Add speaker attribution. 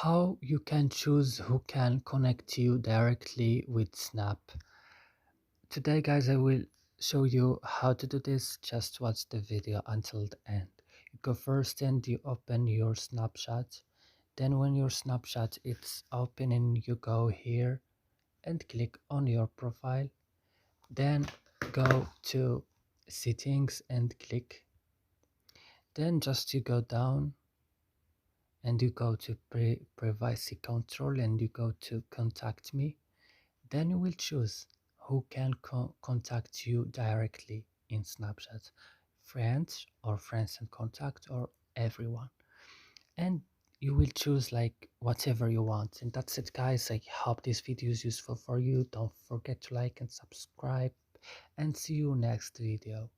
Speaker 1: how you can choose who can connect you directly with Snap. Today, guys, I will show you how to do this. Just watch the video until the end. You go first and you open your Snapchat. Then when your Snapchat is opening, you go here and click on your profile. Then go to settings and click. Then just you go down and you go to privacy control and you go to contact me. Then you will choose who can contact you directly in Snapchat, friends or friends and contact or everyone. And you will choose like whatever you want. And that's it, guys. I hope this video is useful for you. Don't forget to like and subscribe and see you next video.